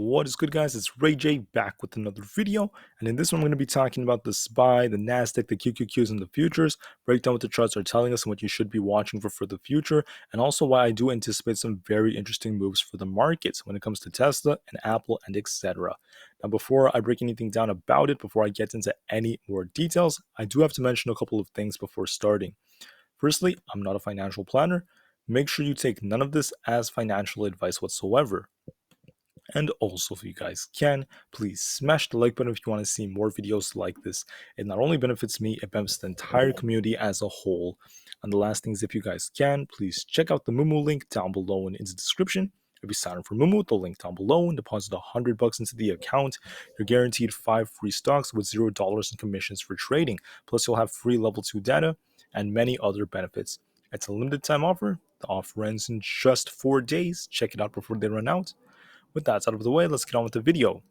What is good, guys? It's Rey-Jay back with another video, and in this one I'm going to be talking about the SPY, the Nasdaq, the QQQs, and the futures, break down what the charts are telling us and what you should be watching for the future, and also why I do anticipate some very interesting moves for the markets when it comes to Tesla and Apple and etc. Now, before I break anything down about it, before I get into any more details, I do have to mention a couple of things before starting. Firstly, I'm not a financial planner. Make sure you take none of this as financial advice whatsoever. And also, if you guys can, please smash the like button if you want to see more videos like this. It not only benefits me, it benefits the entire community as a whole. And the last thing is, if you guys can, please check out the Moomoo link down below in the description. If you sign up for Moomoo, the link down below, and deposit $100 into the account, you're guaranteed 5 free stocks with $0 in commissions for trading. Plus, you'll have free level 2 data and many other benefits. It's a limited time offer. The offer ends in just 4 days. Check it out before they run out. With that out of the way, let's get on with the video.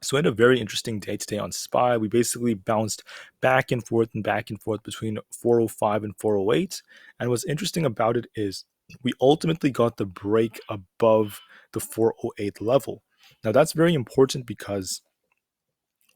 So we had a very interesting day today on SPY. We basically bounced back and forth between 405 and 408. And what's interesting about it is we ultimately got the break above the 408 level. Now that's very important because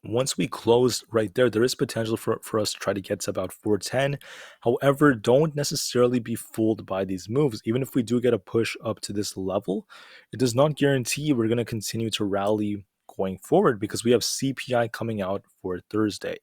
once we close right there, there is potential for us to try to get to about 410. However, don't necessarily be fooled by these moves. Even if we do get a push up to this level, it does not guarantee we're going to continue to rally going forward because we have CPI coming out for Tuesday.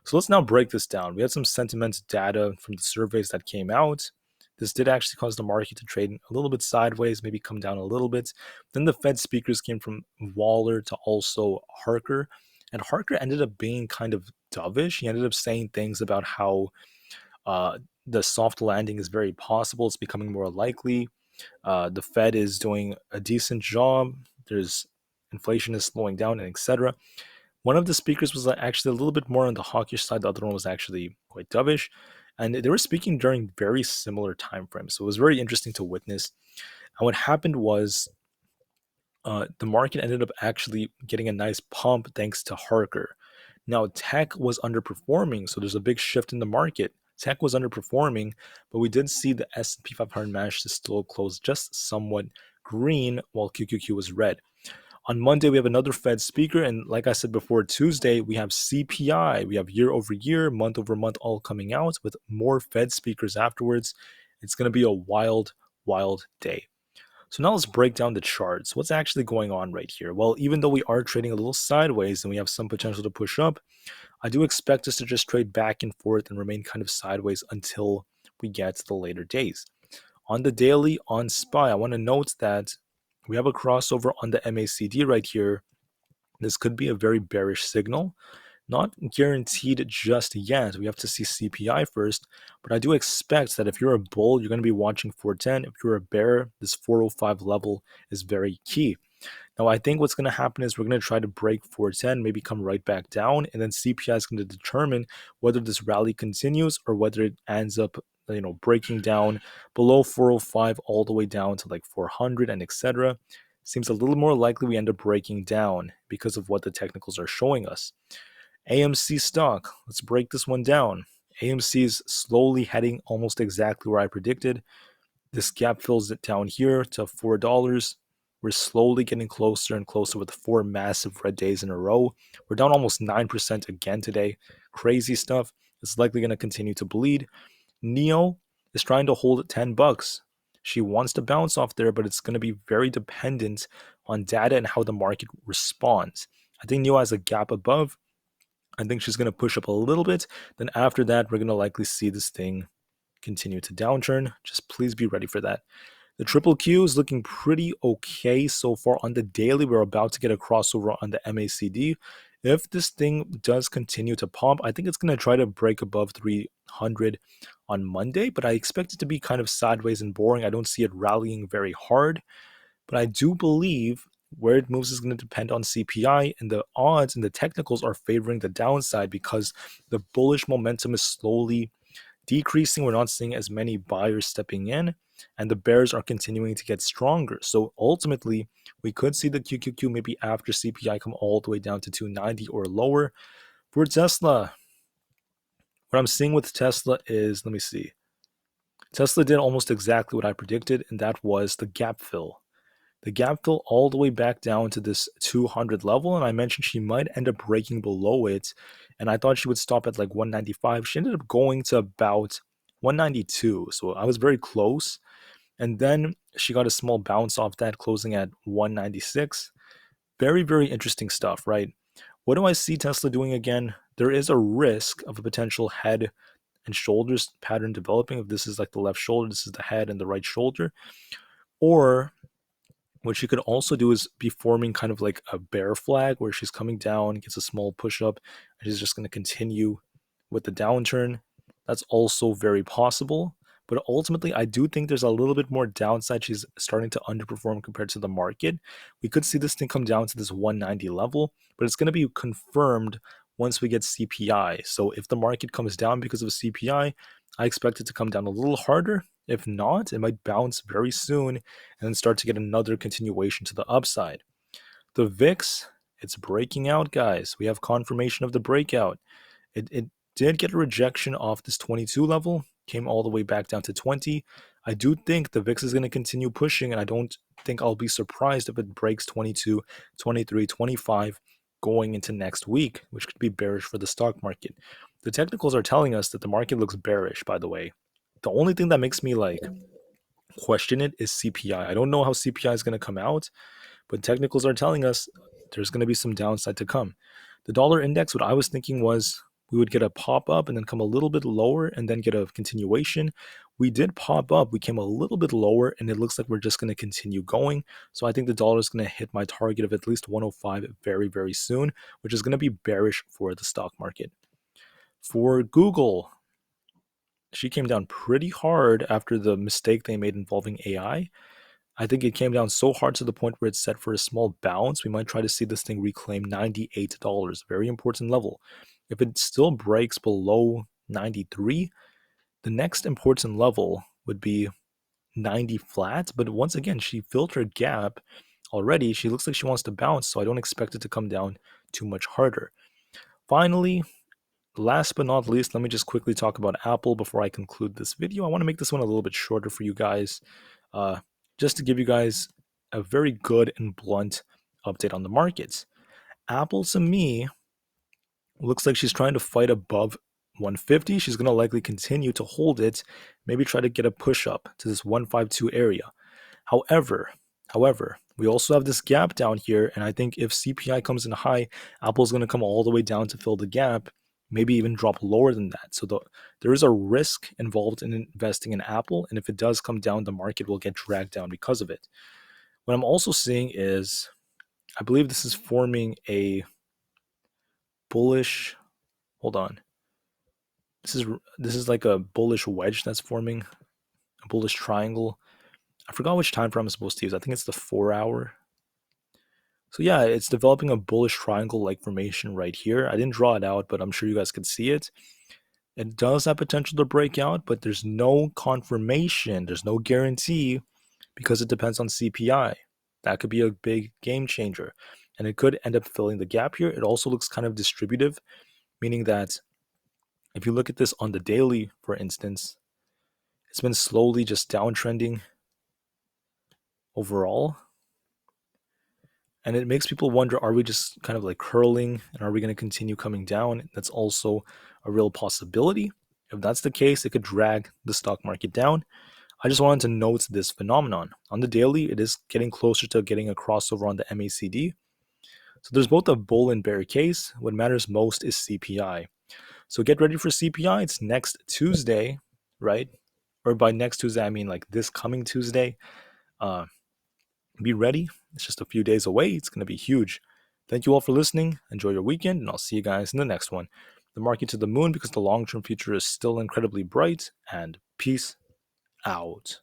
So let's now break this down. We had some sentiment data from the surveys that came out. This did actually cause the market to trade a little bit sideways, maybe come down a little bit. Then the Fed speakers came from Waller to also Harker. And Harker ended up being kind of dovish. He ended up saying things about how the soft landing is very possible. It's becoming more likely. The Fed is doing a decent job. There's inflation is slowing down, and etc. One of the speakers was actually a little bit more on the hawkish side. The other one was actually quite dovish. And they were speaking during very similar time frames. So it was very interesting to witness. And what happened was the market ended up actually getting a nice pump thanks to Harker. Now, tech was underperforming. So there's a big shift in the market. Tech was underperforming, but we did see the S&P 500 manage to still close just somewhat green while QQQ was red. On Monday, we have another Fed speaker. And like I said before, Tuesday, we have CPI. We have year over year, month over month, all coming out with more Fed speakers afterwards. It's going to be a wild, wild day. So now let's break down the charts. What's actually going on right here? Well, even though we are trading a little sideways and we have some potential to push up, I do expect us to just trade back and forth and remain kind of sideways until we get to the later days. On the daily, on SPY, I want to note that we have a crossover on the MACD right here. This could be a very bearish signal. Not guaranteed just yet. We have to see CPI first. But I do expect that if you're a bull, you're going to be watching 410. If you're a bear, this 405 level is very key. Now, I think what's going to happen is we're going to try to break 410, maybe come right back down, and then CPI is going to determine whether this rally continues or whether it ends up breaking down below 405 all the way down to like 400 and etc. Seems a little more likely we end up breaking down because of what the technicals are showing us. AMC stock, let's break this one down. AMC is slowly heading almost exactly where I predicted. This gap fills it down here to $4. We're slowly getting closer and closer with 4 massive red days in a row. We're down almost 9% again today. Crazy stuff. It's likely going to continue to bleed. Neo is trying to hold at $10. She wants to bounce off there, but it's going to be very dependent on data and how the market responds. I think Neo has a gap above. I think she's going to push up a little bit. Then after that, we're going to likely see this thing continue to downturn. Just please be ready for that. The triple Q is looking pretty okay so far on the daily. We're about to get a crossover on the MACD. If this thing does continue to pump, I think it's going to try to break above 300 on Monday, but I expect it to be kind of sideways and boring. I don't see it rallying very hard, but I do believe where it moves is going to depend on CPI, and the odds and the technicals are favoring the downside because the bullish momentum is slowly decreasing. We're not seeing as many buyers stepping in, and the bears are continuing to get stronger. So ultimately, we could see the QQQ maybe after CPI come all the way down to 290 or lower. For Tesla, what I'm seeing with Tesla is, let me see. Tesla did almost exactly what I predicted, and that was the gap fill. The gap fell all the way back down to this 200 level, and I mentioned she might end up breaking below it, and I thought she would stop at like 195. She ended up going to about 192, so I was very close. And then she got a small bounce off that, closing at 196. Very, very interesting stuff, right? What do I see Tesla doing again? There is a risk of a potential head and shoulders pattern developing. If this is like the left shoulder, this is the head and the right shoulder. Or what she could also do is be forming kind of like a bear flag where she's coming down, gets a small push up, and she's just going to continue with the downturn. That's also very possible. But ultimately, I do think there's a little bit more downside. She's starting to underperform compared to the market. We could see this thing come down to this 190 level, but it's going to be confirmed once we get CPI. So if the market comes down because of CPI, I expect it to come down a little harder. If not, it might bounce very soon and then start to get another continuation to the upside. The VIX, it's breaking out, guys. We have confirmation of the breakout. It did get a rejection off this 22 level, came all the way back down to 20. I do think the VIX is going to continue pushing, and I don't think I'll be surprised if it breaks 22, 23, 25 going into next week, which could be bearish for the stock market. The technicals are telling us that the market looks bearish, by the way. The only thing that makes me like question it is CPI. I don't know how CPI is going to come out, but technicals are telling us there's going to be some downside to come. The dollar index, what I was thinking was we would get a pop up and then come a little bit lower and then get a continuation. We did pop up, we came a little bit lower, and it looks like we're just going to continue going. So I think the dollar is going to hit my target of at least 105 very, very soon, which is going to be bearish for the stock market. For Google, she came down pretty hard after the mistake they made involving AI. I think it came down so hard to the point where it's set for a small bounce. We might try to see this thing reclaim $98. Very important level. If it still breaks below 93, the next important level would be 90 flat. But once again, she filled her gap already. She looks like she wants to bounce, so I don't expect it to come down too much harder. Finally, last but not least, let me just quickly talk about Aapl before I conclude this video. I want to make this one a little bit shorter for you guys, just to give you guys a very good and blunt update on the markets. Aapl, to me, looks like she's trying to fight above 150. She's going to likely continue to hold it, maybe try to get a push up to this 152 area. However, we also have this gap down here, and I think if CPI comes in high, Apple's going to come all the way down to fill the gap, maybe even drop lower than that. So there is a risk involved in investing in Aapl, and if it does come down, the market will get dragged down because of it. What I'm also seeing is, I believe this is forming a bullish, hold on. This is like a bullish wedge that's forming, a bullish triangle. I forgot which time frame I'm supposed to use. I think it's the 4-hour. So yeah, it's developing a bullish triangle-like formation right here. I didn't draw it out, but I'm sure you guys could see it. It does have potential to break out, but there's no confirmation. There's no guarantee because it depends on CPI. That could be a big game changer. And it could end up filling the gap here. It also looks kind of distributive, meaning that if you look at this on the daily, for instance, it's been slowly just downtrending overall. And it makes people wonder, are we just kind of like curling and are we going to continue coming down? That's also a real possibility. If that's the case, it could drag the stock market down. I just wanted to note this phenomenon. On the daily, it is getting closer to getting a crossover on the MACD. So there's both a bull and bear case. What matters most is CPI. So get ready for CPI. It's next Tuesday, right? Or by next Tuesday, I mean like this coming Tuesday. Be ready. It's just a few days away. It's going to be huge. Thank you all for listening. Enjoy your weekend, and I'll see you guys in the next one. The market to the moon because the long-term future is still incredibly bright, and peace out.